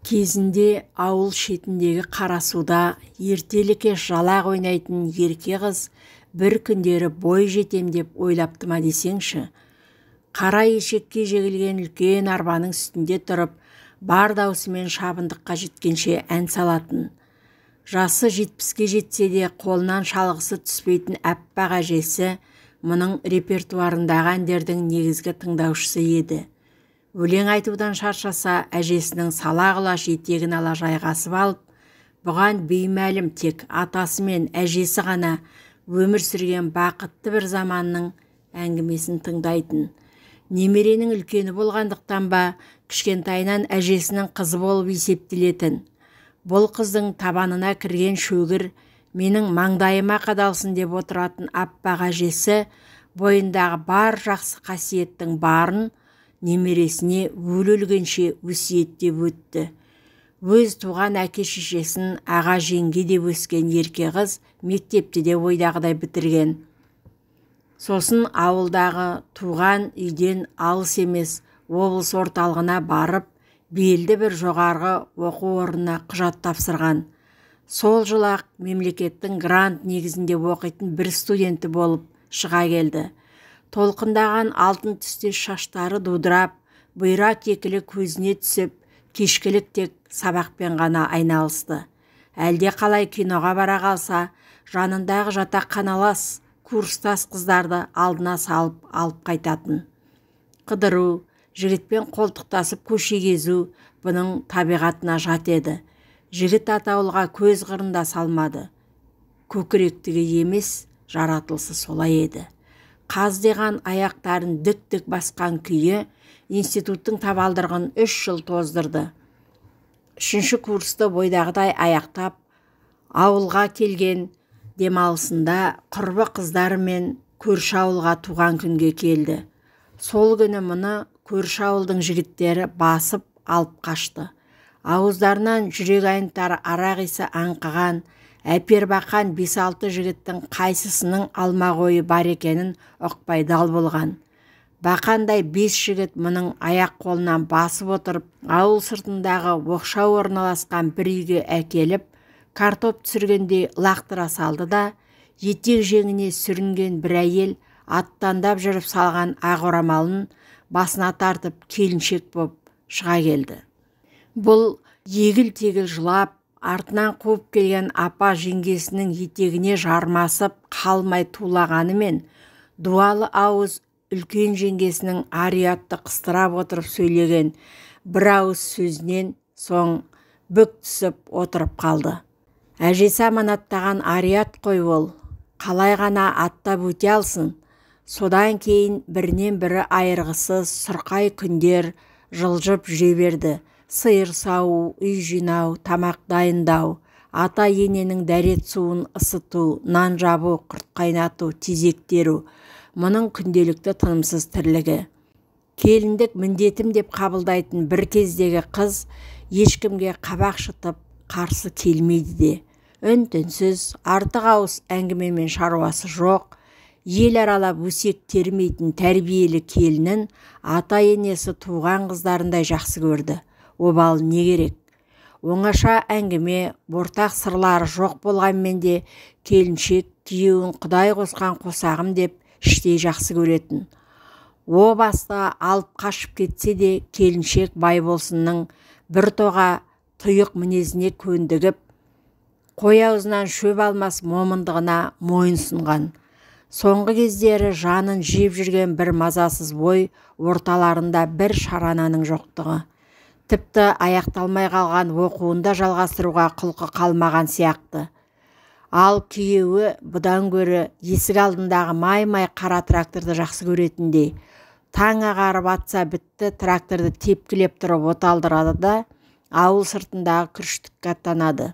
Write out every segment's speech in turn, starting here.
Кезінде ауыл шетіндегі қарасуда ертелі-кеш жалақ ойнайтын ерке қыз бір күндері бой жетем деп ойлапты ма десеңші. Қара ешекке жегілген үлкен арбаның үстінде тұрып, бар даусымен шабындыққа жеткенше ән салатын. Жасы 70-ке жетсе де қолынан шалғысы түспейтін аппақ әжесі мұның репертуарындағы әндердің негізгі тыңдаушысы еді. Өлең айтудан шаршаса, әжесінің сала құлаш етегін ала жайғасып алып, бұған беймәлім тек атасы мен әжесі ғана өмір сүрген бақытты бір заманның әңгімесін тыңдайтын. Немеренің үлкені болғандықтан ба, кішкентайынан әжесінің қызы болып есептелетін. Бұл қыздың табанына кірген шөгір менің маңдайыма қадалсын деп отыратын аппақ әжесі бойындағы бар жақсы қасиеттің барын немересіне өле-өлгенше өсиеттеп өтті. Өз туған әке-шешесін аға жеңге деп өскен ерке қыз мектепте де ойдағыдай бітірген. Сосын ауылдағы туған үйден алыс емес облыс орталығына барып, белді бір жоғарғы оқу орнына құжат тапсырған. Сол жылақ мемлекеттің грант негізінде оқитын бір студенті болып шыға келді. Толқындаған алтын түстес шаштары дудырап, бұйра кекілі көзіне түсіп, кешкілік тек сабақпен ғана айналысты. Әлде қалай киноға бара қалса, жанындағы жатақханалас курстас қыздарды алдына салып алып қайтатын. Қыдыру, жігітпен қолтықтасып көше кезу бұның табиғатына жат еді. Жігіт атаулыға көз қырында салмады. Көкіректігі емес, жаратылысы солай еді. Қаздиған аяқтарын дік-дік басқан күйі институттың табалдырығын 3 жыл тоздырды. 3-ші курсты бойдағыдай аяқтап, ауылға келген демалысында құрбы қыздары мен көрші ауылға туған күнге келді. Сол күні мұны көрші ауылдың жігіттері басып алып қашты. Ауыздарынан жүрек айнытар арақ иісі аңқыған, әпер бақан 5-6 жігіттің қайсысының алма қойы бар екенін ұқпай дал болған. Бақандай 5 жігіт мұның аяқ қолынан басып отырып, ауыл сыртындағы оқшау орналасқан бір үйге әкеліп, картоп түсіргендей лақтыра салды да, етек жеңіне сүрінген бір әйел аттандап жүріп салған ақ орамалын басына тартып келіншек боп шыға келді. Бұл егіл-тегіл жылап, артынан қуып келген апа жеңгесінің етегіне жармасып қалмай тулағанымен, дуалы ауыз үлкен жеңгесінің ар-ұятты қыстырап отырып сөйлеген бір ауыз сөзінен соң бүк түсіп отырып қалды. Әжесі аманаттаған ар-ұят қой ол, қалай ғана аттап өте алсын. Содан кейін бірінен бірі айырғысыз сұрқай күндер жылжып жүре берді. Сиыр сау, үй жинау, тамақ дайындау, ата ененің дәрет суын ысыту, нан жабу, құрт қайнату, тезек теру. Мұның күнделікті тынымсыз тірлігі. Келіндік міндетім деп қабылдайтын бір кездегі қыз ешкімге қабақ шытып қарсы келмейді де. Үн-түнсіз, артық ауыз әңгімемен шаруасы жоқ, ел аралап өсек термейтін тәрбиелі келінін ата енесі туған қыздарындай жақсы көрді. Обал не керек? Оңаша әңгіме, ортақ сырлары жоқ болғанмен де келіншек күйеуін құдай қосқан қосағым деп іштей жақсы көретін. О баста алып қашып кетсе де келіншек Байболсынның бір тоға тұйық мінезіне көндігіп, қой аузынан шөп алмас момындығына мойынсұнған. Соңғы кездері жанын жеп жүрген бір мазасыз бой орталарында бір шарананың жоқтығы. Тіпті аяқталмай қалған оқуында жалғастыруға құлқы қалмаған сияқты. Ал күйеуі бұдан гөрі есік алдындағы май-май қара тракторды жақсы көретіндей. Таң ағарып атса бітті, тракторды тепкілеп тұрып оталдырады да, ауыл сыртындағы күріштікке аттанады.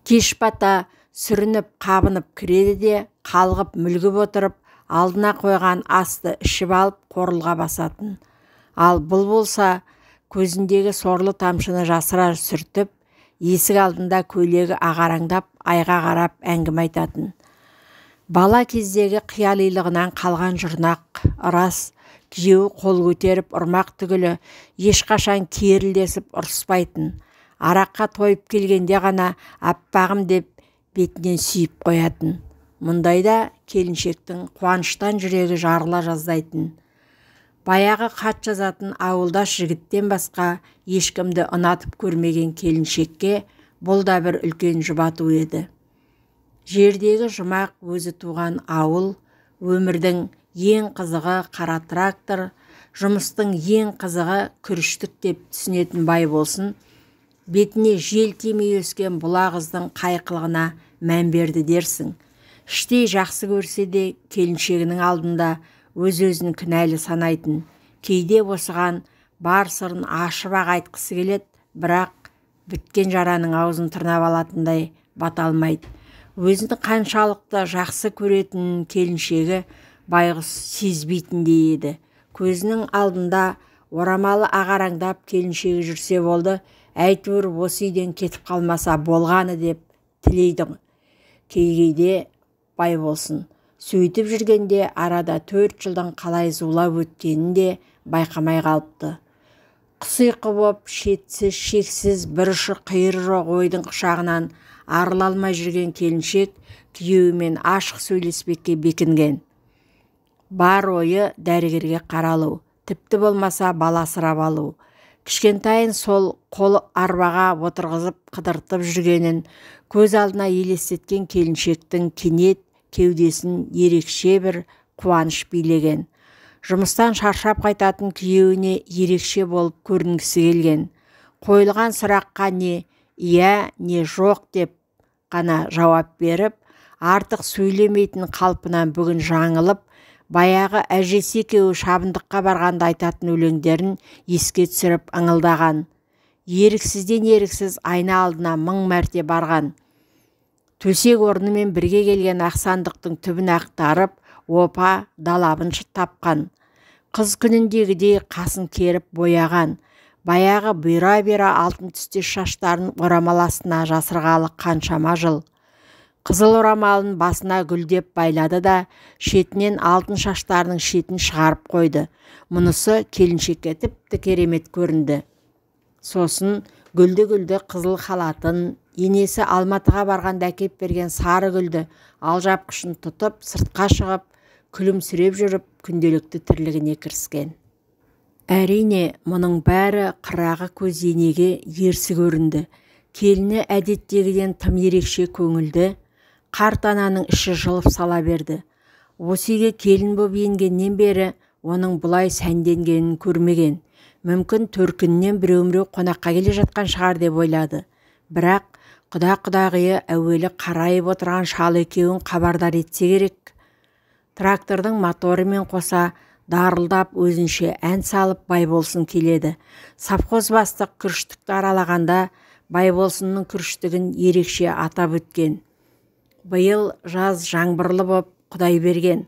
Кеш бата сүрініп қабынып кіреді де, қалғып мүлгіп отырып, алдына қойған асты ішіп алып қорылға басатын. Ал бұл болса, көзіндегі сорлы тамшыны жасыра сүртіп, есік алдында көйлегі ағараңдап, айға қарап әңгіме айтатын. Бала кездегі қиялилығынан қалған жұрнақ, рас, күйеуі қол көтеріп ұрмақ түгілі ешқашан керілдесіп ұрыспайтын. араққа тойып келгенде ғана аппағым деп бетінен сүйіп қоятын. Мұндайда келіншектің қуаныштан жүрегі жарыла жаздайтын. Баяғы хат жазатын ауылдас жігіттен басқа ешкімді ұнатып көрмеген келіншекке бұл да бір үлкен жұбату еді. Жердегі жұмақ өзі туған ауыл, өмірдің ең қызығы қара трактор, жұмыстың ең қызығы күріштік деп түсінетін Байболсын, бетіне жел тимей өскен бұла қыздың қайқылығына мән берді дерсің. Іштей жақсы көрсе де келіншегінің алдында өз-өзін кінәлі санайтын. Кейде осыған бар сырын ашып-ақ айтқысы келеді, бірақ біткен жараның аузын тырнап алатындай бата алмайды. Өзін қаншалықты жақсы көретін келіншегі байғұс сезбейтіндей еді. Көзінің алдында орамалы ағараңдап келіншегі жүрсе болды, әйтеуір осы үйден кетіп қалмаса болғаны деп тілейді кейде Байболсын. Сөйтіп жүргенде арада 4 жылдың қалай зулап өткенін де байқамай қалыпты. Құсиқы боп шетсіз, шексіз, бір ұшы қиыры жоқ ойдың құшағынан арыла алмай жүрген келіншек күйеуімен ашық сөйлеспекке бекінген. Бар ойы дәрігерге қаралу, тіпті болмаса бала асырап алу. Кішкентайын сол қол арбаға отырғызып қыдыртып жүргенін көз алдына елестеткен келіншектің кенет кеудесін ерекше бір қуаныш билеген. Жұмыстан шаршап қайтатын күйеуіне ерекше болып көрінгісі келген. Қойылған сұраққа не иә, не жоқ деп қана жауап беріп, артық сөйлемейтін қалпынан бүгін жаңылып, баяғы әжесі екеуі шабындыққа барғанда айтатын өлеңдерін еске түсіріп ыңылдаған. Еріксізден еріксіз айна алдына 1000 мәрте барған. Төсек орнымен бірге келген ақсандықтың түбін ақтарып, опа далабын тапқан. Қыз күніндегідей қасын керіп бояған. Баяғы бұйра-бера алтын түстес шаштарын орамал астына жасырғалы қаншама жыл. Қызыл орамалын басына гүлдеп байлады да, шетінен алтын шаштарының шетін шығарып қойды. Мұнысы келіншекке тіпті керемет көрінді. Сосын гүлді қызыл халатын, енесі Алматыға барғанда әкеп берген сары гүлді алжапқышын тұтып, сыртқа шығып, күлімсіреп жүріп, күнделікті тірлігіне кіріскен. Әрине, мұның бәрі қырағы көз енеге ерсі көрінді. Келіні әдеттегіден тым ерекше көңілді, қарт ананың іші жылып сала берді. Осы үйге келін боп енгеннен бері оның бұлай сәнденгенін көрмеген. Мүмкін төркіннен біреу қонаққа келе жатқан шығар деп ойлады. Бірақ құда-құдағиы әуелі қарайып отырған шал екеуін хабардар етсе керек. Трактордың моторымен қоса дарылдап өзінше ән салып Байболсын келеді. Совхоз бастық күріштікті аралағанда Байболсынның күріштігін ерекше атап өткен. Биыл жаз жаңбырлы боп Құдай берген.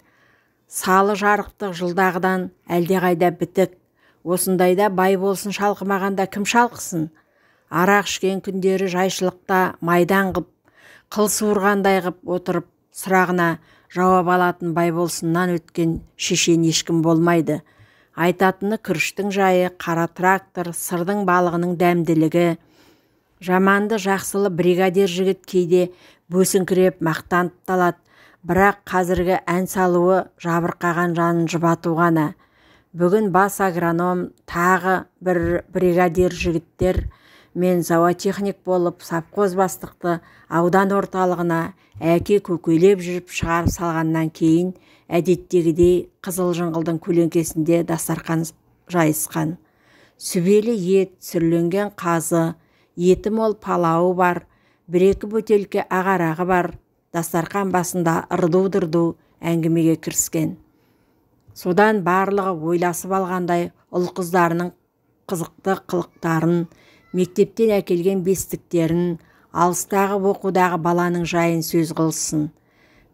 Салы жарықтық жылдағыдан әлдеқайда бітік. Осындайда Байболсын шалқымағанда кім шалқысын? Арақ ішкен күндері жайшылықта майдан қып, қыл суырғандай қып отырып, сұрағына жауап алатын Байболсыннан өткен шешен ешкім болмайды. Айтатыны күріштің жайы, қара трактор, сырдың балығының дәмділігі. Жаманды жақсылы бригадир жігіт кейде бөсіңкіреп мақтанып талады, бірақ қазіргі ән салуы жабырқаған жанын жұбату ғана. Бүгін бас агроном, тағы бір бригадир жігіттер мен зоотехник болып совхоз бастықты аудан орталығына әке көкелеп жүріп шығарып салғаннан кейін әдеттегідей қызыл жыңғылдың көлеңкесінде дастарқан жайысқан. Сүбелі ет, сүрленген қазы, еті мол палауы бар, 1-2 бөтелке ағарағы бар. Дастарқан басында ырду-дырду әңгімеге кіріскен. Содан барлығы ойласып алғандай ұл-қыздарының қызықты қылықтарын, мектептен әкелген бестіктерін, алыстағы оқудағы баланың жайын сөз қылсын.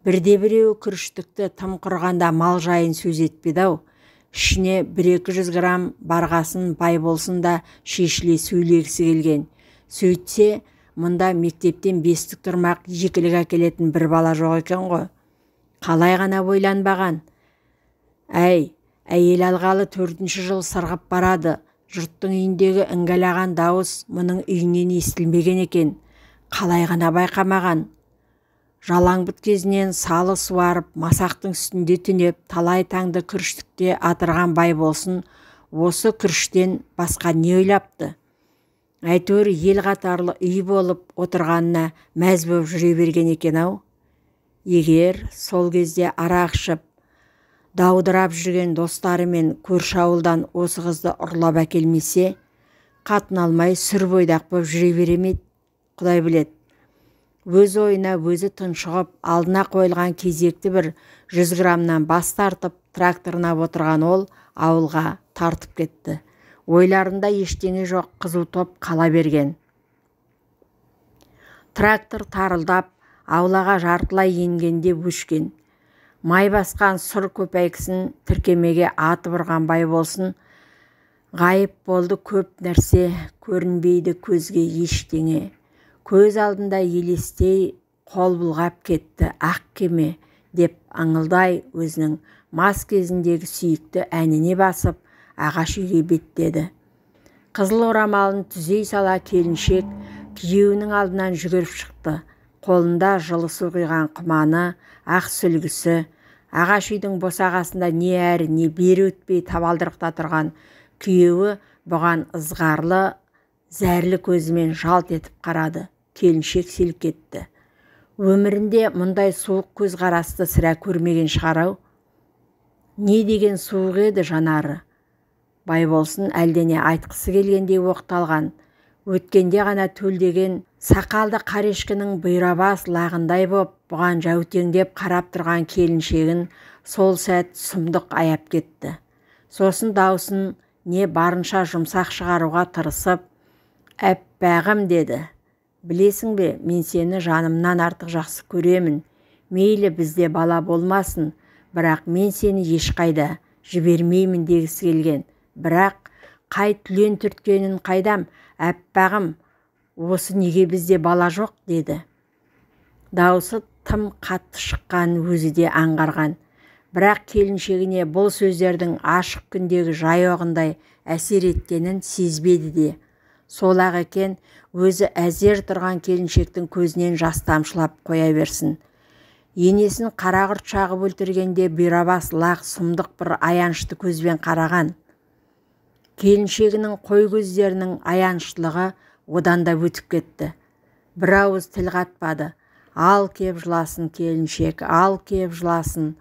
Бірде-біреу күріштікті тым құрғанда мал жайын сөз етпеді-ау. Ішіне 1-200 грамм барғасын Байболсын да шешіле сөйлегісі келген. Сөйтсе, мұнда мектептен бестік тұрмақ жекілік әкелетін бір бала жоқ екен ғой. Қалай ғана ойланбаған? Әй, әйел алғалы 4-ші жыл сырғып барады. Жұрттың үйіндегі іңгәлаған дауыс мұның үйінен естілмеген екен. Қалай ғана байқамаған. Жалаң бұт кезінен салы суарып, масақтың үстінде түнеп, талай таңды күріштікте атырған байболсын осы күріштен басқа не ойлапты? Әйтеуір ел қатарлы үй болып отырғанына мәз болып жүре берген екен-ау. Егер сол кезде арақ ішіп, даудырап жүрген достары мен көрші ауылдан осы қызды ұрлап әкелмесе, қатын алмай сүр бойдақ болып жүре беремейді. Құдай біледі. Өз ойына өзі тұншығып, алдына қойылған кезекті бір 100 граммнан бас тартып, тракторына отырған ол ауылға тартып кетті. Ойларында ештеңе жоқ, қызу топ қала берген. Трактор тарылдап, аулаға жартылай енгенде өшкен. Май басқан сұр көпәйкісін тіркемеге атып ұрған байболсын ғайып болды, көп нәрсе көрінбейді көзге ештеңе. Көз алдында елестей қол бұлғап кетті ақ кеме деп аңылдай өзінің мас кезіндегі сүйікті әніне басып ағаш үйге беттеді. Қызыл орамалын түзей сала келіншек күйеуінің алдынан жүгіріп шықты. Қолында жылы су құйған құманы, ақ сүлгісі, ағаш үйдің босағасында не әрі не бері өтпей табалдырықта тұрған күйеуі бұған ызғарлы, зәрлі көзімен жалт етіп қарады. Келіншек селк етті. Өмірінде мұндай суық көз қарасты сірә көрмеген шығар-ау. Не деген суық еді жанары. Байболсын әлдене айтқысы келгендей оқталған. Өткенде ғана төлдеген сақалды қарешкінің бұйрабас лағындай боп, бұған жәутеңдеп қарап тұрған келіншегін сол сәт сұмдық аяп кетті. Сосын даусын не барынша жұмсақ шығаруға тырысып, «Әппәғім» деді. «Білесің бе, мен сені жанымнан артық жақсы көремін. Мейлі бізде бала болмасын, бірақ мен сені ешқайда жібермеймін» дегісі келген. Бірақ қай түлен түрткенін қайдам, «Әппәғім, осы неге бізде бала жоқ?» деді. Даусы тым қатты шыққан өзі де аңғарған. Бірақ келіншегіне бұл сөздердің ашық күндегі жайоғындай әсер еткенін сезбеді де. Сол-ақ екен, өзі әзер тұрған келіншектің көзінен жас тамшылап қоя берсін. Енесін қарақұрт шағып өлтіргенде бұйрабас лақ сұмдық бір аянышты көзбен қараған. Келіншегінің қой көздерінің аяныштылығы одан да өтіп кетті. Бір ауыз тіл қатпады. «Ал кеп жыласын келіншек, ал кеп жыласын».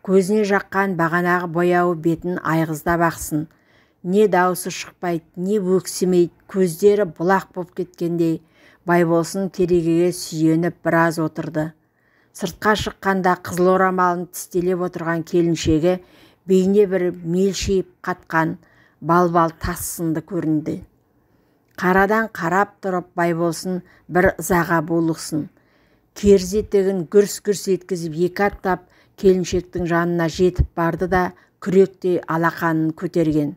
Көзіне жаққан бағанағы бояуы бетін айғыздап ақсын. Не даусы шықпайды, не өксімейді, көздері бұлақ боп кеткендей. Байболсын керегеге сүйеніп біраз отырды. Сыртқа шыққанда қызыл орамалын тістелеп отырған келіншегі бейне бір мелшиіп қатқан балбал тас сынды көрінді. Қарадан қарап тұрып Байболсын бір ызаға булықсын. Керзі етегін гүрс-гүрс еткізіп екі аттап келіншектің жанына жетіп барды да күректей алақанын көтерген.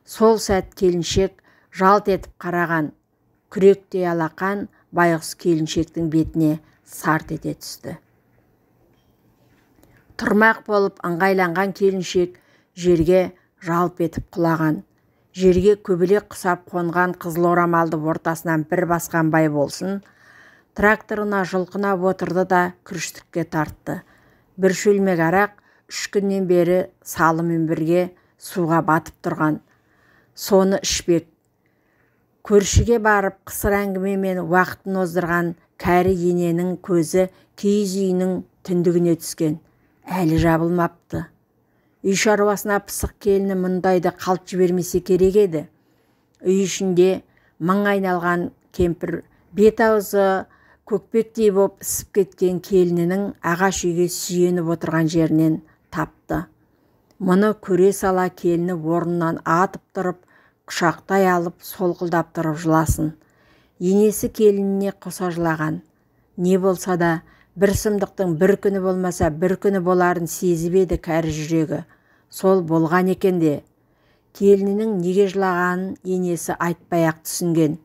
Сол сәт келіншек жалт етіп қараған. Күректей алақан байғұс келіншектің бетіне сарт ете түсті. Тұрмақ болып ыңғайланған келіншек жерге жалп етіп құлаған. Жерге көбелек құсап қонған қызыл орамалды ортасынан бір басқан Байболсын тракторына жұлқынап отырды да күріштікке тартты. Бір шөлмек арақ 3 күннен бері салымен бірге суға батып тұрған. Соны ішпек. Көршіге барып қысыр әңгімемен уақытын оздырған кәрі ененің көзі киіз үйінің түндігіне түскен. Әлі жабылмапты. Үй шаруасына пысық келіні мұндайды қалт жібермесе керек еді. Үй ішінде мың айналған кемпір бет аузы көкпектей боп ісіп кеткен келінінің ағаш үйге сүйеніп отырған жерінен тапты. Мұны көре сала келіні орнынан атып тұрып, құшақтай алып солқылдап тұрып жыласын. Енесі келініне қоса жылаған. Не болса да бір сұмдықтың бір күні болмаса бір күні боларын сезіп еді кәрі жүрегі. Сол болған екен де. Келінінің неге жылағанын енесі айтпай-ақ түсінген.